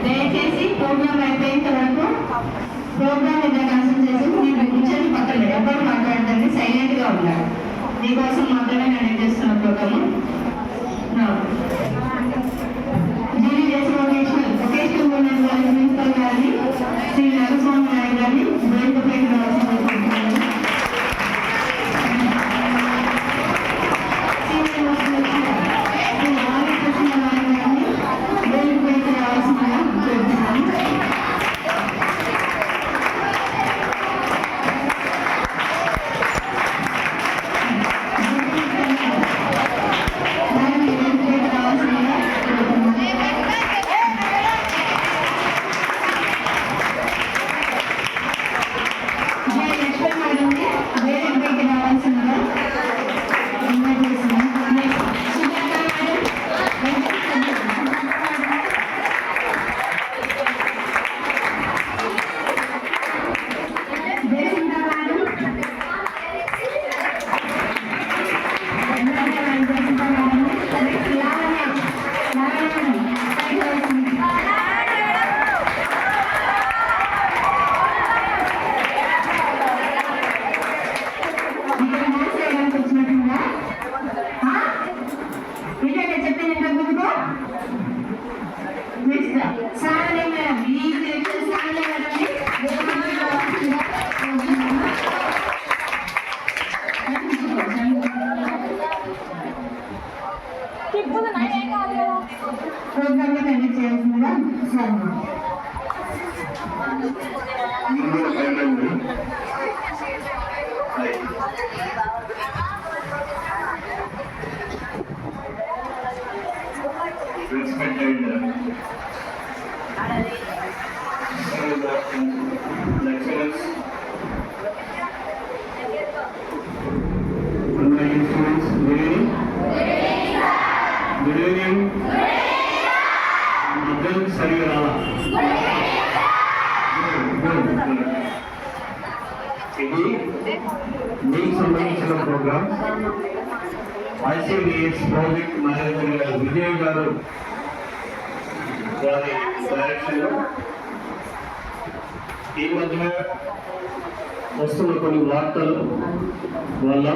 దయచేసి ప్రోగ్రామ్ అయిపోయేంత వరకు ప్రోగ్రామ్ మీద కాన్సన్ట్రేషన్ మీరు కూర్చొని పక్కన ఎవరు మాట్లాడదండి, సైలెంట్ గా ఉన్నారు. మీకోసం మాత్రమే నేను చేస్తున్న ప్రోగ్రాము. వొకేషనల్ మూమెంట్ గారి ప్రిన్సిపల్ గారిని శ్రీ నరస్వామి నాయుడు గారిని వేదికపైకి రావాల్సిందిగా కోరుతున్నాను. Respected lecturers, online students, good evening. Good evening. Madam Sarigala. ఇది మీకు సంబంధించిన ప్రోగ్రామ్ ఐసిడిఎస్ ప్రాజెక్ట్ మేనేజర్ గారు విజయ్ గారు వారి డైరెక్షన్లో ఈ మధ్య వస్తున్న కొన్ని వార్తలు వల్ల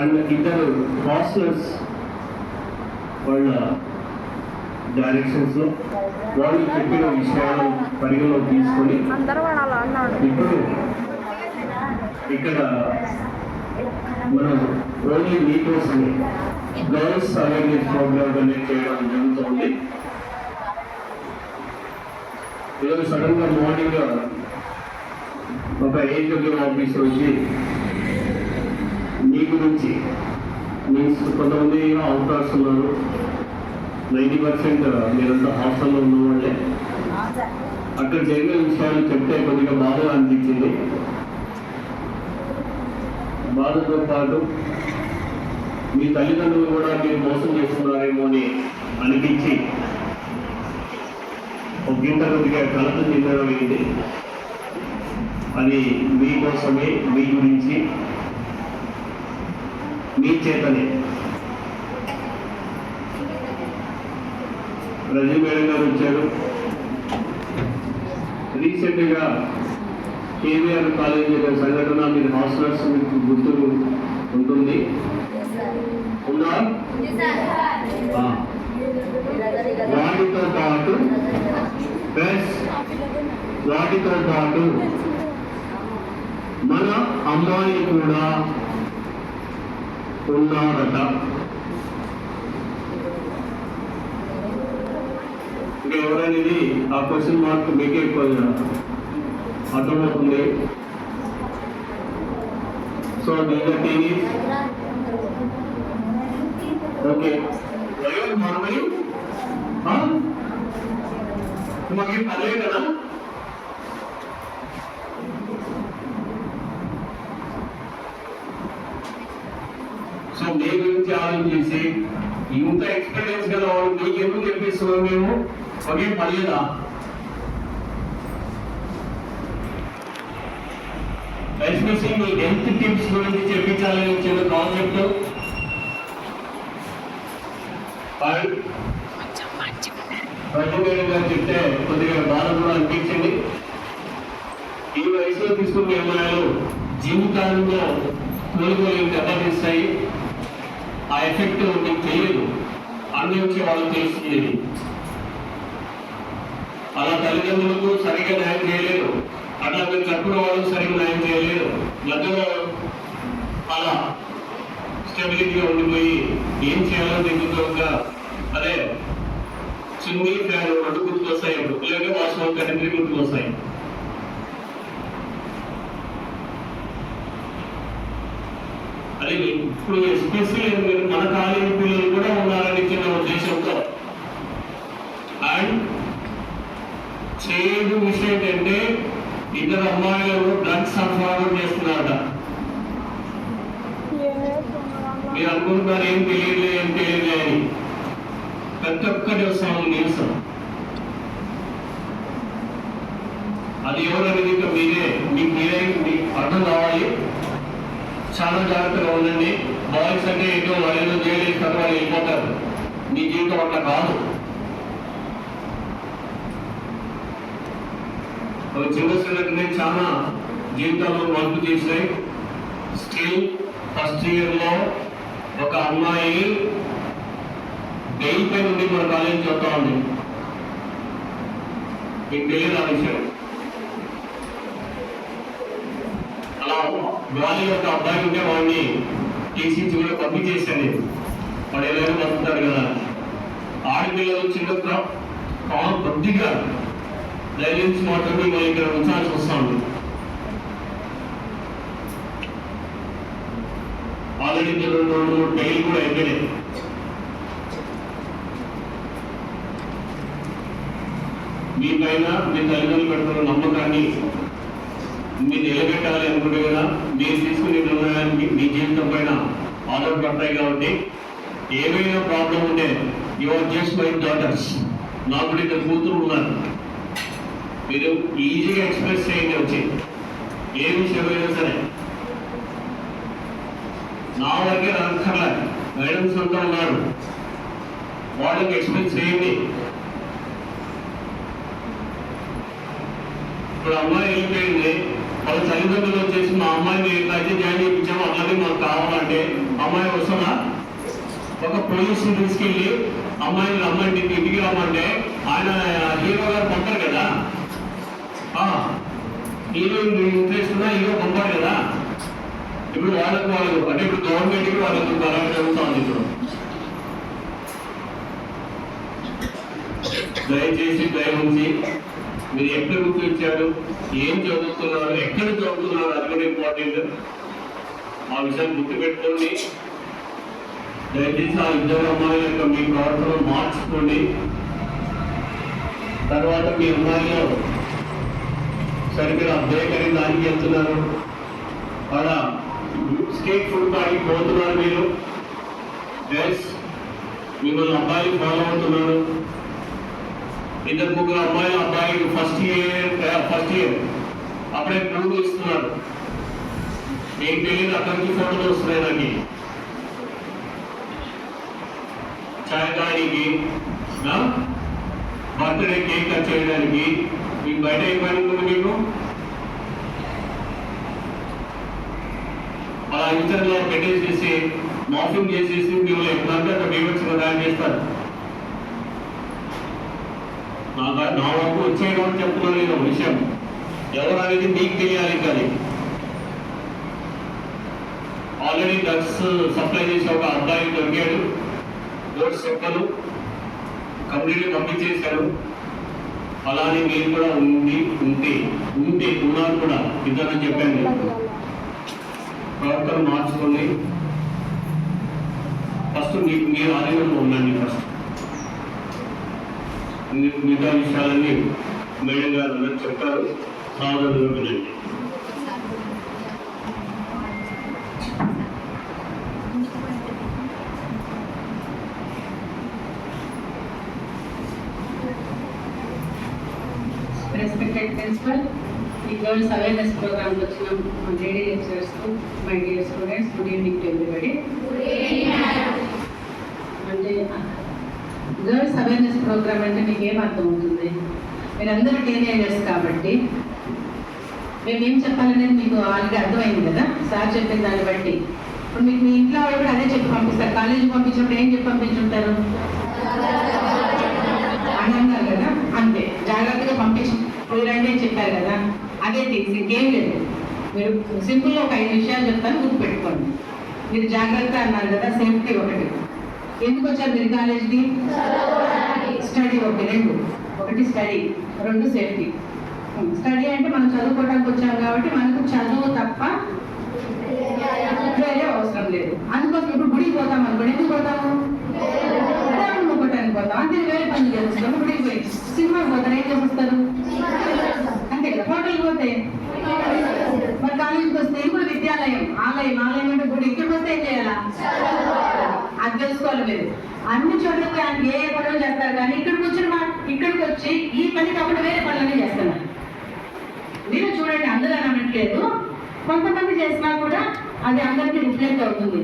అండ్ ఇద్దరు హాస్టలర్స్ వాళ్ళ డైరెక్షన్స్లో వాళ్ళు చెప్పిన విషయాలను పరిగణలోకి తీసుకొని ఇప్పుడు ఇక్కడ మనం ఓన్లీ మీకోసమే గర్ల్స్ అవేర్నెస్ ప్రోగ్రామ్ అనేది చేయడం జరుగుతుంది. ఈరోజు సడన్ గా మార్నింగ్ ఒక ఏజెంట్ ఆఫీసర్ వచ్చి మీ గురించి మీన్స్ కొంతమంది అవుటార్స్ ఉన్నారు, 90% మీరంతా హాస్టల్లో ఉన్న వాళ్ళే. అక్కడ జరిగిన విషయాలు చెప్తే కొద్దిగా బాధగా అనిపించింది. బాధతో పాటు మీ తల్లిదండ్రులు కూడా మీరు మోసం చేస్తున్నారేమో అని అనిపించి ఒక గింట కొద్దిగా కలత చెందడం అయింది. అది మీకోసమే, మీ గురించి, మీ చేతనే. రజీ మేడం గారు వచ్చారు. రీసెంట్గా కేవీఆర్ కాలేజీ సంఘటన మీరు హాస్టలర్స్ మీకు గుర్తు ఉంటుంది ఉందా? వాటితో పాటు మన అమ్మాయి కూడా ఉన్నారట. ఇంకా ఎవరనేది ఆ క్వశ్చన్ మార్క్ మీకే అర్థమవుతుంది. సో దీని ఓకే మనమై మాకు పర్లేదు కదా. సో మీ గురించి ఆలోచించి ఇంత ఎక్స్పీరియన్స్ కదా మీకు ఎందుకు చెప్పిస్తున్నాం మేము, ఒకే పర్లేదా? ఎస్పెషల్లీ మీ హెల్త్ టిప్స్ గురించి చెప్పించాలని వచ్చిన కాన్సెప్ట్. రజనీ మేడం గారు చెప్తే కొద్దిగా బాధ కూడా అనిపించింది. ఈ వయసులో తీసుకున్న నిర్ణయాలు జీవితాల్లో కోలుకోలేని దెబ్బతీస్తాయి. ఆ ఎఫెక్ట్ మీకు తెలియదు, అనుభవించే వాళ్ళకి తెలుస్తుంది. అలా తల్లిదండ్రులకు సరిగ్గా న్యాయం చేయలేదు, అట్లా మీరు కట్టుకున్న వాళ్ళు సరిగ్గా న్యాయం చేయలేదు. మధ్యలో అలా స్టెబిలిటీగా ఉండిపోయి ఏం చేయాలో దిగుతుందిగా అదే చిన్ని ఫ్యాన్ రెండు గుర్తుకు వస్తాయి, లేక వాస్తవం కంటే గుర్తుకు వస్తాయి. అది ఇప్పుడు ఎస్పెషల్లీ మన కాలేజీ పిల్లలు కూడా ఉన్నారని చిన్న ఉద్దేశంతో. అండ్ చేదు విషయం ఏంటంటే ఇద్దరు అమ్మాయిలు డ్రగ్స్ సరఫరా చేస్తున్నారట. మీరు అనుకుంటున్నారు ఏం తెలియదు అని. ప్రతి ఒక్కటి వస్తాము న్యూస్. అది ఎవరనేది ఇంకా మీరే మీకు అర్థం కావాలి. చాలా జాగ్రత్తగా ఉండండి. బాయ్స్ అంటే ఏంటో వాళ్ళు జైలు ఇస్తారు, వాళ్ళు వెళ్ళిపోతారు. మీ జీవితం అట్లా కాదు. చిన్న చిన్ననే చాలా జీవితాల్లో మార్పు చేసినాయి. స్టిల్ ఫస్ట్ ఇయర్లో ఒక అమ్మాయి బెయిల్ పై నుండి మన కాలేజీకి వస్తా ఉంది. మీకు తెలియదు ఆ విషయం. అలా గాలి ఒక అబ్బాయి ఉంటే వాడిని టీసీ కూడా పంపించేసాను. వాడు ఏదైనా బతుకుతారు కదా. ఆడపిల్లలు చిన్న కొద్దిగా ధైర్యం మాత్రమే మనం ఇక్కడ ఉంచాల్సి వస్తాము. ఆల్రెడీ 2 బెయిల్ కూడా అయిపోయినాయి. మీ పైన మీ తల్లిదండ్రులు పెడుతున్న నమ్మకాన్ని మీరు నిలబెట్టాలి అనుకుంటే కదా మీరు తీసుకునే నిర్ణయానికి మీ జీవితం పైన ఆధారపడతాయి. కాబట్టి ఏమైనా ప్రాబ్లం ఉంటే యువర్ జస్ట్ మై డాటర్స్. నాకు కూడా ఇక్కడ కూతురు ఉన్నారు. మీరు ఈజీగా ఎక్స్ప్రెస్ చేయండి వచ్చి ఏ విషయమైనా సరే. నా వరకే రాక్కర్లే, గైడెన్స్ అంతా ఉన్నారు, వాళ్ళకి ఎక్స్ప్రెస్ చేయండి. ఇప్పుడు అమ్మాయి వెళ్ళిపోయింది, వాళ్ళ తల్లిదండ్రులు వచ్చేసి మా అమ్మాయిని అయితే జాయిన్ చేయించాము, అట్లాగే మాకు కావాలంటే అమ్మాయి వస్తుందా? ఒక పోలీసుని తీసుకెళ్ళి అమ్మాయిని ఇంటికి రమ్మంటే ఆయన హీరో గారు పంపారు కదా. హీరో ఇంట్రెస్ట్ ఉన్నా హీరో పంపారు కదా. ఇప్పుడు వాళ్ళకు అంటే ఇప్పుడు గవర్నమెంట్కి వాళ్ళకు బలం జరుగుతుంది. ఇప్పుడు దయచేసి దయవుంచి మీరు ఎక్కడ గుర్తించారు, ఏం చదువుతున్నారు, ఎక్కడ చదువుతున్నారు, అది కూడా ఇంపార్టెంట్. ఆ విషయాన్ని గుర్తుపెట్టుకోండి. దయచేసి ఆ ఇద్దరు అమ్మాయిల యొక్క మీ ప్రవర్తన మార్చుకోండి. తర్వాత మీ అమ్మాయిలో సరే మీరు ఆ బేకరీ దానికి వెళ్తున్నారు, అక్కడ స్ట్రీట్ ఫుడ్ కాడికి పోతున్నారు. మీరు మిమ్మల్ని అబ్బాయిలు ఫాలో అవుతున్నారు. 2-3 అమ్మాయిలు అబ్బాయికి ఫస్ట్ ఇయర్ అప్పుడే ప్రూవ్ ఇస్తున్నారు. మీకు తెలియదు, అక్కడి నుంచి ఫోటోలు వస్తున్నాయి నాకు. చాయ్ తాగడానికి, బర్త్డే కేక్ కట్ చేయడానికి మీకు బయట అయిపోయింది. మీకు అలా ఇతరులో పెట్టేసేసి మాఫింగ్ చేసేసి మిమ్మల్ని ఎప్పుడంటే అక్కడ బీభత్సంగా తయారు చేస్తారు. నా వరకు వచ్చేయడం చెప్తున్నాను నేను విషయం. ఎవరు అనేది మీకు తెలియాలి. కానీ ఆల్రెడీ డ్రగ్స్ సప్లై చేసి ఒక అబ్బాయి దొరికాడు. బోర్డు చెప్పలు కంప్లీట్గా పంపించేశారు. అలానే మీరు కూడా ఉంటే ఉన్నారు కూడా. ఇద్దరు చెప్పాను, ప్రవర్తన మార్చుకోండి. ఫస్ట్ మీరు ఆరోగ్యంలో ఉండండి. ఫస్ట్ మిగతా విషయాలన్నీ మేడం గారు అందరూ చెప్తారు, సాధారణంగా వినండి. Respected principal, the girls awareness program వచ్చిన lady lecturers, my dear students, good evening to everybody. అంటే గర్ల్స్ అవేర్నెస్ ప్రోగ్రామ్ అంటే మీకు ఏం అర్థం అవుతుంది? మీరందరూ టీనేజర్స్ కాబట్టి మేము ఏం చెప్పాలనేది మీకు ఆల్రెడీ అర్థమైంది కదా సార్ చెప్పిన దాన్ని బట్టి. ఇప్పుడు మీకు మీ ఇంట్లో కూడా అదే చెప్పి పంపిస్తారు. కాలేజీకి పంపించినప్పుడు ఏం చెప్పి పంపించుంటారు? అని అన్నారు కదా, అంతే. జాగ్రత్తగా పంపించి రండి అని చెప్పారు కదా, అదే థింగ్స్, ఇంకేం లేదు. మీరు సింపుల్గా ఒక 5 విషయాలు చెప్తాను, గుర్తుపెట్టుకోండి. మీరు జాగ్రత్త అన్నారు కదా, సేఫ్టీ ఒకటి. ఎందుకు వచ్చారు మీరు కాలేజ్కి? స్టడీ ఒకటి స్టడీ, 2 సేఫ్టీ. స్టడీ అంటే మనం చదువుకోవడానికి వచ్చాం కాబట్టి మనకు చదువు తప్ప వేరే అవసరం లేదు. అందుకోసం ఇప్పుడు గుడికి పోతాం అనుకోండి, ఎందుకు పోతాము? దేవుని మొక్కటానికి పోతాం, అంతే. వేరే పనులు చేస్తాము. గుడికి పోయి సినిమాకి పోతారు, ఏం చేస్తారు? అంతే కదా. హోటల్కి పోతే మరి కాలేజీకి వస్తే ఇది కూడా విద్యాలయం, ఆలయం అంటే గుడి. ఇక్కడికి వస్తే ఏం చేయాలా? అది తెలుసుకోవాలి మీరు. అన్ని చోట్లకి ఆయన ఏ పనులు చేస్తారు, కానీ ఇక్కడికి వచ్చి ఈ పని కాకుండా వేరే పనులన్నీ చేస్తున్నారు. మీరు చూడండి, అందరూ అనట్లేదు, కొంతమంది చేసినా కూడా అది అందరికీ రిఫ్లెక్ట్ అవుతుంది.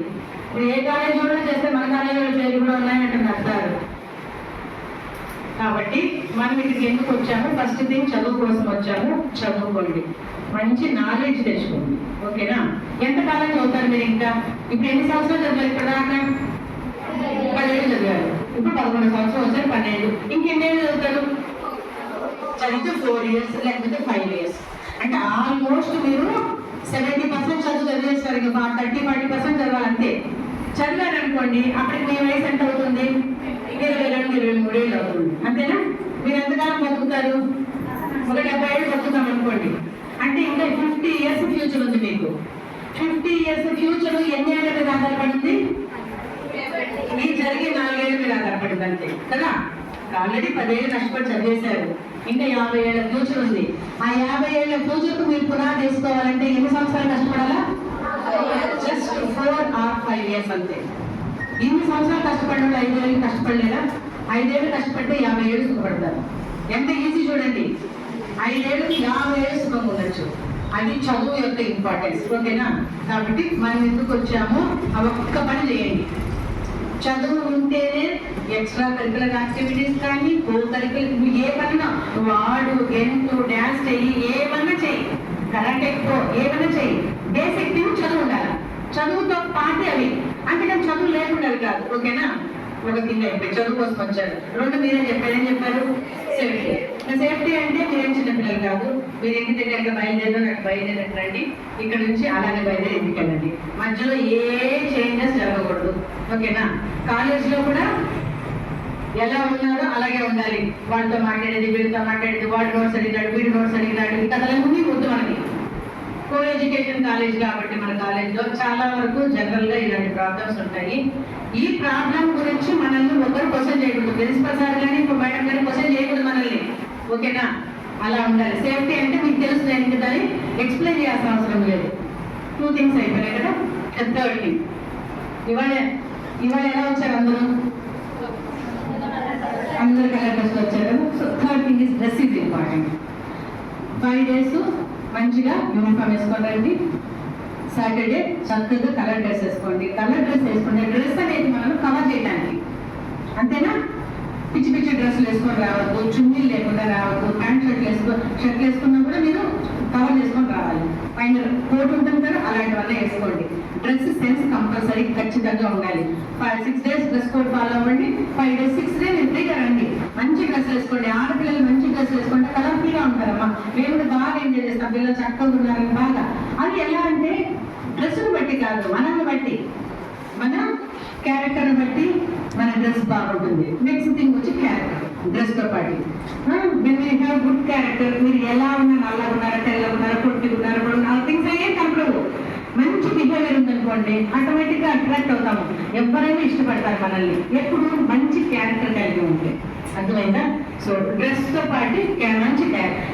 ఇప్పుడు ఏ కాలేజీలో చేస్తే మన కాలేజీలో పేరు కూడా ఉన్నాయంటే అంటారు. కాబట్టి మనం ఇక్కడికి ఎందుకు వచ్చాము? ఫస్ట్ థింగ్ చదువు కోసం వచ్చాము. చదువుకోండి, మంచి నాలెడ్జ్ తెచ్చుకోండి, ఓకేనా? ఎంతకాలం చదువుతారు మీరు? ఇంకా ఇప్పుడు ఎన్ని సంవత్సరాలు చదివారు? ఇక్కడ దాకా 10 ఏళ్ళు చదివారు. ఇప్పుడు 11 సంవత్సరాలు వచ్చారు, 12. ఇంకెన్నేళ్ళు చదువుతారు? చదివితే 4 ఇయర్స్ లేకపోతే 5 ఇయర్స్. అంటే ఆల్మోస్ట్ మీరు 70% చదువు చదివేస్తారు. ఇక 30-40% చదవాలంతే. చదివారు అనుకోండి, అప్పటికి మీ వయసు ఎంత అవుతుంది? 22-23 ఏళ్ళు అవుతుంది, అంతేనా? మీరు ఎంతకాలం బతుకుతారు? ఒక 70 ఏళ్ళు బతుకుతాం అనుకోండి. అంటే ఇంకా 50 ఇయర్స్ ఫ్యూచర్ ఉంది మీకు. 50 ఇయర్స్ ఫ్యూచర్ ఎన్ని ఏళ్ళ మీద ఆధారపడింది? ఈ జరిగే 4 ఏళ్ళ మీద ఆధారపడింది, అంతే కదా. ఆల్రెడీ 10 ఏళ్ళు కష్టపడి చదివేశారు, ఇంకా 50 ఏళ్ళ ఫ్యూచర్ ఉంది. ఆ 50 ఏళ్ళ ఫ్యూచర్కు మీరు పునాది వేసుకోవాలంటే ఎన్ని సంవత్సరాలు కష్టపడాలా? జస్ట్ 4 or 5 ఇయర్స్ అంతే. ఇన్ని సంవత్సరాలు కష్టపడిన 5 ఏళ్ళు కష్టపడలేదా? 5 ఏళ్ళు కష్టపడితే 50 ఏళ్ళు సుఖపడతారు. ఎంత ఈజీ చూడండి. 5 ఏళ్ళకి 50 ఏళ్ళు సుఖం ఉండొచ్చు. అది చదువు యొక్క ఇంపార్టెన్స్, ఓకేనా? కాబట్టి మనం ఎందుకు వచ్చామో ఆ ఒక్క పని చేయండి. చదువు ఉంటేనే ఎక్స్ట్రా కరికులర్ యాక్టివిటీస్ కానీ, కో కరికులర్ ఏ పనినా వాడు, గెంతు, డ్యాన్స్ చెయ్యి, ఏమన్నా చెయ్యి, కరెంట్ ఎక్కువ ఏమన్నా చెయ్యి, బేసిక్ థింగ్ చదువు ఉండాలి. చదువుతో పాటే అవి, అందుకని చదువు లేకుండా కాదు, ఓకేనా? ఒక థింగ్ అయిపోయి చదువు కోసం వచ్చారు. 2 మీరే చెప్పారు. ఏం చెప్పారు? సేఫ్టీ. సేఫ్టీ అంటే మీరేం చిన్నపిల్లలు కాదు. మీరు ఇంటి దగ్గర బయలుదేరండి, ఇక్కడ నుంచి అలాగే బయలుదేరి ఇంటికి వెళ్ళండి. మధ్యలో ఏ చేంజెస్ జరగకూడదు, ఓకేనా? కాలేజీలో కూడా ఎలా ఉన్నారో అలాగే ఉండాలి. వాళ్ళతో మాట్లాడేది, వీళ్ళతో మాట్లాడేది, వాడి నోట్స్ అడిగినాడు, వీడి నోట్స్ అడిగినాడు, ఈ కథలన్నీ వద్దు మనకి. కో ఎడ్యుకేషన్ కాలేజ్ కాబట్టి మన కాలేజ్లో చాలా వరకు జనరల్గా ఇలాంటి ప్రాబ్లమ్స్ ఉంటాయి. ఈ ప్రాబ్లం గురించి మనల్ని ఒకరు క్వశ్చన్ చేయకూడదు. ప్రిన్సిపల్ సార్ కానీ ఇప్పుడు మేడం కానీ క్వశ్చన్ చేయకూడదు మనల్ని, ఓకేనా? అలా ఉండాలి. సేఫ్టీ అంటే మీకు తెలుసు, నేను దాన్ని ఎక్స్ప్లెయిన్ చేయాల్సిన అవసరం లేదు. 2 థింగ్స్ అయిపోయినాయి కదా. 3rd థింగ్, ఇవాళ ఎలా వచ్చారు? అందరూ కలర్ డ్రెస్ వచ్చారు. So 3rd thing is dress is important. 5 days మంచిగా యూనిఫామ్ వేసుకోండి. సాటర్డే చక్కగా కలర్ డ్రెస్ వేసుకోండి. కలర్ డ్రెస్ వేసుకోండి. డ్రెస్ అనేది మనం కవర్ చేయడానికి, అంతేనా? పిచ్చి డ్రెస్సులు వేసుకొని రావద్దు, చున్నీలు లేకుండా రావద్దు. ప్యాంట్ షర్ట్ వేసుకున్నా కూడా మీరు కవర్ చేసుకొని రావాలి. పైన కోట్ ఉంటుంది కదా, అలాంటివన్నీ వేసుకోండి. డ్రెస్ సెన్స్ కంపల్సరీ ఖచ్చితంగా ఉండాలి. 6 days డ్రెస్ కోడ్ ఫాలో అవ్వండి. 5 days 6 days మీరు ఫ్రీగా రండి. మంచి డ్రెస్సులు వేసుకోండి. ఆడపిల్లలు మంచి డ్రెస్సులు వేసుకుంటే కలర్ఫుల్గా ఉంటారమ్మా. మేము కూడా బాగా ఎంజాయ్ చేస్తాం. పిల్లలు చక్కగా ఉన్నారని బాగా. అది ఎలా అంటే డ్రెస్సును బట్టి కాదు, మనల్ని బట్టి, మన క్యారెక్టర్ని బట్టి మన డ్రెస్ బాగుంటుంది. నెక్స్ట్ థింగ్ వచ్చి క్యారెక్టర్. డ్రెస్తో పాటు గుడ్ క్యారెక్టర్. మీరు ఎలా ఉన్నా, నల్లగా ఉన్నారా, తెల్లగా ఉన్నారా, పొట్టిగా ఉన్నారా, థింగ్స్ ఏం కనపడవు. మంచి బిహేవియర్ ఉందనుకోండి, ఆటోమేటిక్గా అట్రాక్ట్ అవుతాము. ఎవరైనా ఇష్టపడతారు మనల్ని, ఎప్పుడు మంచి క్యారెక్టర్ కలిగి ఉంటే. అర్థమైందా? సో డ్రెస్తో పాటు మంచి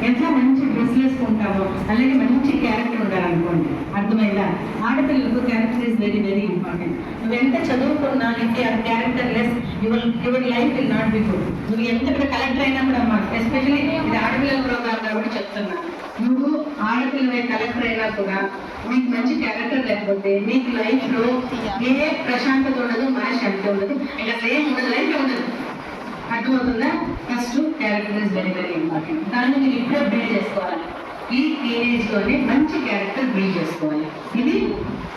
ఎట్లా మంచి డ్రెస్ వేసుకుంటామో అలాగే మంచి క్యారెక్టర్ ఉండాలనుకోండి. అర్థమైందా? ఆడపిల్లలకు character is very very important. నువ్వు ఎంత చదువుకున్నా ఇంటి ఆ character less your life will not be good. నువ్వు ఎంత కలెక్టర్ అయినా కూడా అమ్మా, ఎస్పెషల్లీ ఇది ఆడపిల్లల ప్రోగ్రామ్ కాబట్టి చెప్తున్నా, నువ్వు ఆడపిల్లవే కలెక్టర్ అయినా కూడా మీకు మంచి క్యారెక్టర్ లేకపోతే మీకు లైఫ్లో ఏ ప్రశాంతత ఉండదు, మనశ్శాంతి ఉండదు, ఇంకా సేమ్ ఉండదు, లైఫ్ ఉండదు. అర్థమవుతుందా? First character is very very important. దాన్ని మీరు ఇప్పుడే బిల్డ్ చేసుకోవాలి. ఈ టీనేజ్ లోనే మంచి క్యారెక్టర్ బిల్డ్ చేసుకోవాలి. ఇది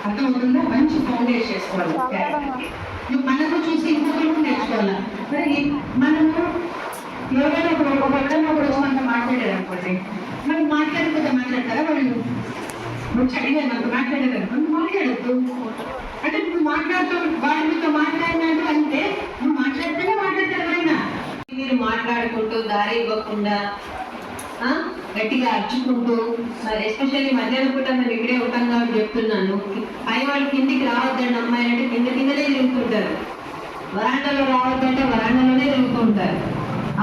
అర్థమవుతుందా? మంచి ఫౌండేషన్ చేసుకోవాలి క్యారెక్టర్. మనకు చూసి ఇంకొకరు నేర్చుకోవాలి. మరి మనము ఎవరైనా ఒకరిని వచ్చి మనతో మాట్లాడారు అనుకోండి, మనం మాట్లాడకపోతే మాట్లాడతారా వాళ్ళు? నువ్వు చదివా మనతో మాట్లాడేది అనుకోండి, మాట్లాడద్దు. అంటే నువ్వు మాట్లాడుతూ వాళ్ళు మీతో మాట్లాడినాడు అంటే నువ్వు మాట్లాడితేనే మాట్లాడతారు ఎవరైనా. మీరు మాట్లాడుకుంటూ దారి ఇవ్వకుండా గట్టిగా అర్చుకుంటూ, మరి ఎస్పెషల్లీ మధ్యాహ్నం పూట మేము ఇక్కడే ఉంటాం కాబట్టి చెప్తున్నాను, పై వాళ్ళు కిందికి రావద్దండి అమ్మాయి అంటే కిందనే తిరుగుతుంటారు. వరాండాలో రావద్దంటే వరాండాలోనే తిరుగుతూ ఉంటారు.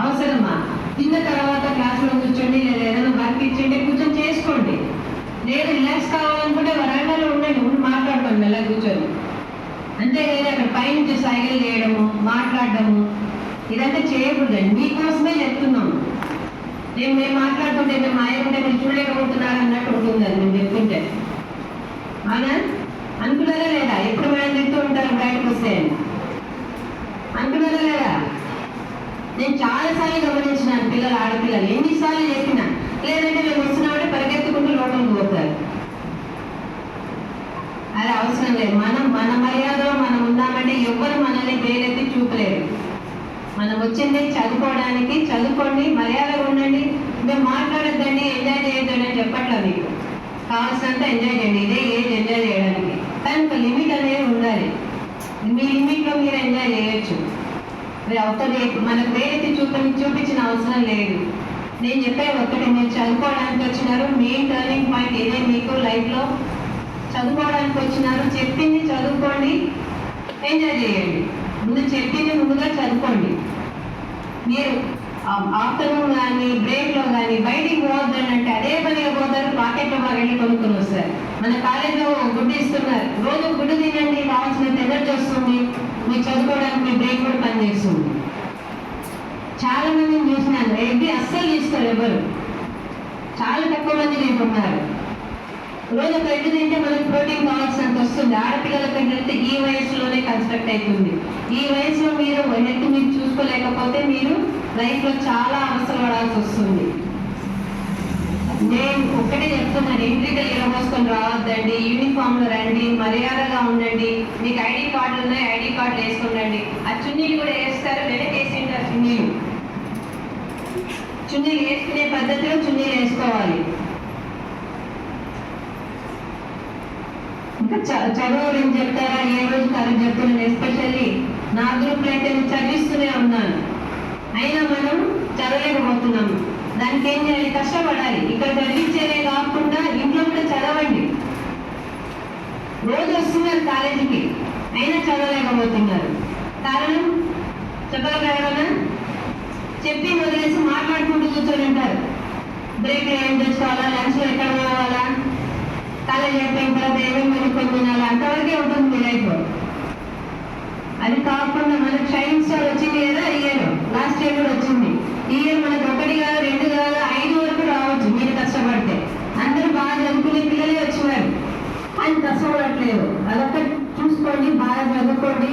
అవసరమా? తిన్న తర్వాత క్లాసులో కూర్చోండి, లేదా ఏదైనా వర్క్ ఇచ్చేయండి, కూర్చొని చేసుకోండి. లేదు రిలాక్స్ కావాలనుకుంటే వరాండాలో ఉండండి, ఉండి మాట్లాడుకోండి మెల్ల కూర్చొని. అంతేగాని అక్కడ పైనుంచి సైకిల్ చేయడము, మాట్లాడడము ఇదంతా చేయకూడదండి. మీకోసమే చెప్తున్నాము. మేము మాట్లాడుతుంటే మేము మాయకుంటే మీరు చూడలేకపోతున్నారు అన్నట్టు ఉంటుంది అది మేము చెప్తుంటే. అవునా? అనుకున్నారా లేదా? ఎప్పుడు మనం చెప్తూ ఉంటారు బయటకు వస్తే, అనుకున్నారా లేదా? నేను చాలాసార్లు గమనించినాను పిల్లలు, ఆడపిల్లలు ఎన్నిసార్లు చెప్పినా, లేదంటే మేము వస్తున్నామంటే పరిగెత్తుకుంటూ లోపలికి పోతారు. అది అవసరం లేదు. మన మర్యాదలో మనం ఉన్నామంటే ఎవరు మనల్ని వేలెత్తి చూపలేరు. మనం వచ్చింది చదువుకోవడానికి, చదువుకోండి, మర్యాదగా ఉండండి. మేము మాట్లాడద్దండి, ఎంజాయ్ చేయొద్దండి అని చెప్పట్లా. మీకు కావాల్సినంత ఎంజాయ్ చేయండి, ఇదే ఏజ్ ఎంజాయ్ చేయడానికి. కానీ ఒక లిమిట్ అనేది ఉండాలి. మీ లిమిట్లో మీరు ఎంజాయ్ చేయొచ్చు. మీరు అవుతుంది మనకు వేలెత్తి చూపించిన అవసరం లేదు. నేను చెప్పేది ఒక్కటి, మీరు చదువుకోవడానికి వచ్చినారు, మెయిన్ టర్నింగ్ పాయింట్ ఇదే మీకు లైఫ్లో. చదువుకోవడానికి వచ్చినారు, చెప్పింది చదువుకోండి, ఎంజాయ్ చేయండి. ముందు చెప్పింది ముందుగా చదువుకోండి. మీరు ఆఫ్టర్నూన్ కానీ బ్రేక్లో కానీ బయటికి పోవద్దని అంటే అదే పనిగా పోతారు, పాకెట్లో బాగా కొనుక్కొని వస్తారు. మన కాలేజీలో గుడ్డు ఇస్తున్నారు, రోజు గుడ్డు తినండి, కావాల్సినంత ఎనర్జీ వస్తుంది, మీరు చదువుకోవడానికి మీ బ్రేక్ కూడా పనిచేస్తుంది. చాలా మందిని చూసినాను, ఎగ్గి అస్సలు తీసుకోరు ఎవరు, చాలా తక్కువ మంది తింటున్నారు. రోజు ఒక ఎగ్గు తింటే మనకు ప్రోటీన్ కావాల్సినంత వస్తుంది. ఆడపిల్లలకి హెల్త్ ఈ వయసులోనే కన్స్ట్రక్ట్ అవుతుంది. ఈ వయసులో మీరు హెల్త్ మీరు చూసుకోలేకపోతే మీరు లైఫ్లో చాలా అవసరం పడాల్సి వస్తుంది. నేను ఒక్కటే చెప్తున్నాను, ఎంట్రీకలు ఇరవోసుకొని రావద్దండి, యూనిఫామ్లో రండి, మర్యాదగా ఉండండి. మీకు ఐడి కార్డులు ఉన్నాయి, ఐడి కార్డులు వేసుకునండి. ఆ చున్నీలు కూడా వేస్తారు, వెనకేసింటారు చున్నీలు. చున్నీలు వేసుకునే పద్ధతిలో చున్నీలు వేసుకోవాలి. ఇంకా చదువు గురించి చెప్తారా? ఏ రోజు కరెక్ట్ చెప్తున్నాను. ఎస్పెషల్లీ నా గ్రూప్లో అయితే చదివిస్తూనే ఉన్నాను, అయినా మనం చదవలేకపోతున్నాము. దానికి ఏం చేయాలి? కష్టపడాలి. ఇక్కడ చదివించేదే కాకుండా ఇంట్లో కూడా చదవండి. రోజు వస్తున్నారు కాలేజీకి, అయినా చదవలేకపోతున్నారు. కారణం చెప్పగలరా? చెప్పి వదిలేసి మాట్లాడుకుంటూ కూర్చొని ఉంటారు. బ్రేక్లో ఏం తెచ్చుకోవాలా, లంచ్లో ఎక్కడ పోవాలా, కాలేజ్ అయిపోయిన తర్వాత ఏమేమి కొనుక్కొని తినాలి, అంతవరకే ఉంటుంది మీ లైఫ్. అది కాకుండా మనకు షైనింగ్ స్టార్ వచ్చింది కదా ఈ ఇయర్, లాస్ట్ ఇయర్ కూడా వచ్చింది. ఈ ఇయర్ మనకు 1 కాదు 2 కాదు 5 వరకు రావచ్చు మీరు కష్టపడితే. అందరూ బాగా చదువుకునే పిల్లలే వచ్చినారు, ఆయన కష్టపడట్లేదు. అదొక్కటి చూసుకోండి, బాగా చదువుకోండి.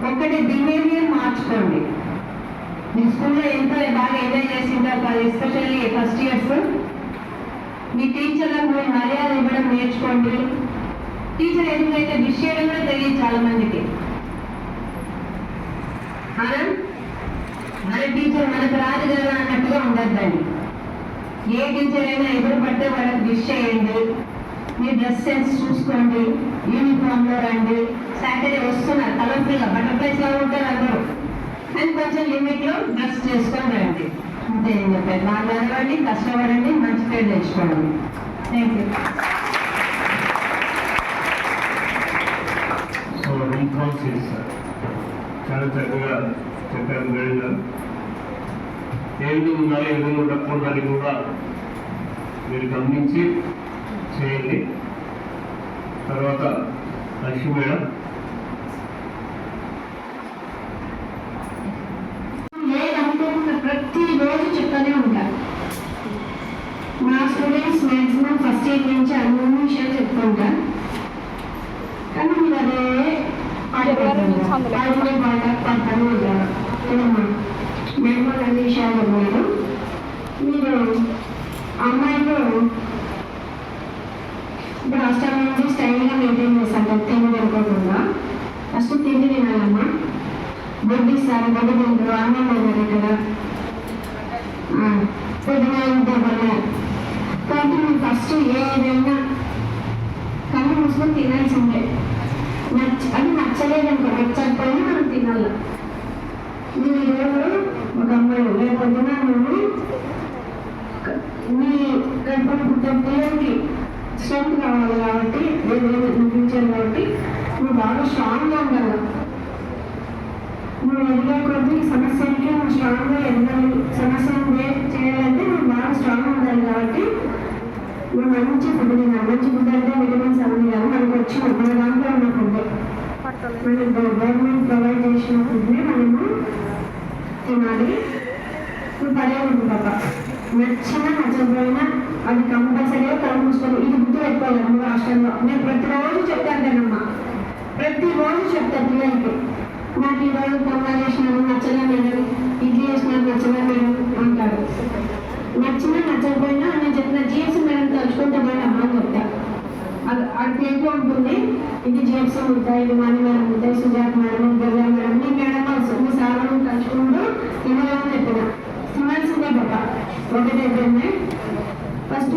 ఒక్కటి బిహేవియర్ మార్చుకోండి. మీ స్కూల్లో ఎంత బాగా ఎంజాయ్ చేసింటారు కాదు, ఎస్పెషల్లీ ఫస్ట్ ఇయర్స్. మీ టీచర్లకు మీరు మర్యాద ఇవ్వడం నేర్చుకోండి. టీచర్ ఎందుకైతే విష్ చేయడం కూడా తెలియదు చాలా మందికి. మన టీచర్ మనకు రాదు కదా అన్నట్టుగా ఉండద్దండి. ఏ టీచర్ అయినా ఎదురు పడితే వాళ్ళకి విష్ చేయండి. మీ డ్రెస్ సెన్స్ చూసుకోండి, యూనిఫామ్లో రండి. సాటర్డే వస్తున్నారు కలర్ఫుల్గా, బటర్ఫ్లైస్ లా ఉంటారు అందరూ, అని కొంచెం లిమిట్లో డ్రెస్ చేసుకొని రండి. అంతే ఏం చెప్పారు. బాగా చదవండి, కష్టపడండి, మంచి పేరు తెచ్చుకోండి. Thank you. సో రీకాల్ చేస్తారు, చాలా చక్కగా చెప్పారు మేడం గారు. ఏది ఉండాలి ఏది ఉండకూడదని కూడా మీరు గమనించి చేయండి. తర్వాత లక్ష్మి మేడం. ప్రతిరోజు చెప్తానే ఉంటారు. నా స్టూడెంట్స్ మ్యాక్సిమం ఫస్ట్ ఇయర్ నుంచి అన్ని విషయాలు చెప్పుకుంటారు. కానీ మీరు అదే పాట మేము అన్ని విషయాలు ఉన్నారు. మీరు అమ్మాయిలు ఇప్పుడు హాస్టల్ నుంచి స్టైల్గా మెయింటైన్ చేస్తారు, తిండి అనుకోకుండా. ఫస్ట్ తిండి తినాలమ్మా. బొడ్డు ఇస్తారు, బొడ్డు తింటారు, అన్నం తిన్నారు ఇక్కడ పొద్దున ఇంతవరకు. కాబట్టి మేము ఫస్ట్ ఏదైనా కళ్ళు మూసుకొని తినాల్సిందే. అది నచ్చలేదు అనుకో, నచ్చకపోయినా మనం తినాలి. మీరు ఈరోజు ఒక అమ్మాయి లేకపోతున్నా నువ్వు మీ గర్భం పుట్టే పిల్లలకి స్ట్రెంత్ కావాలి కాబట్టి ఫ్యూచర్ కాబట్టి నువ్వు బాగా స్ట్రాంగ్గా ఉండాలి. నువ్వు ఎదిగే కొద్దీ ఈ సమస్యలకి నువ్వు స్ట్రాంగ్గా ఎదగాలి. సమస్యను చేయాలంటే నువ్వు బాగా స్ట్రాంగ్ ఉండాలి. కాబట్టి నువ్వు మంచి ఫుడ్ తినాలి. మంచి ఫుడ్ అంటే విటమిన్స్ అన్నీ కాదు, మనకు వచ్చి మన దాంట్లో ఉన్న ఫుడ్, మన గవర్నమెంట్ ప్రొవైడ్ చేసిన ఫుడ్ని మనము తినాలి. నువ్వు పడే ఉంది పాప, నచ్చినా నచ్చకపోయినా అది కంపల్సరీగా కళ్ళు మూసుకొని ఇది గుర్తు పెట్టుకోవాలి. నువ్వు హాస్టల్లో నేను ప్రతిరోజు చెప్తానమ్మా, ప్రతిరోజు చెప్తా పిల్లలకి. నాకు ఈరోజు పొంగల్ చేసినాను నచ్చలే మేడం, ఇడ్లీ చేసినాను నచ్చలే మేడం అంటారు. నచ్చినా నచ్చకపోయినా నేను చెప్పిన జిఎఫ్సీ మేడం తలుచుకుంటే మేడం అమ్మ అని చెప్తా. అది ప్లేట్లో ఉంటుంది, ఇది జిఎఫ్సీ ఉంటాయి, ఇది మనీ మేడం ఉంటాయి, సుజాత మేడం, గజా మేడం, నీ మేడం మీ సార్లు తలుచుకుంటూ తినాలని చెప్పిన తినాల్సిందే పాప. ఒకటే ఫస్ట్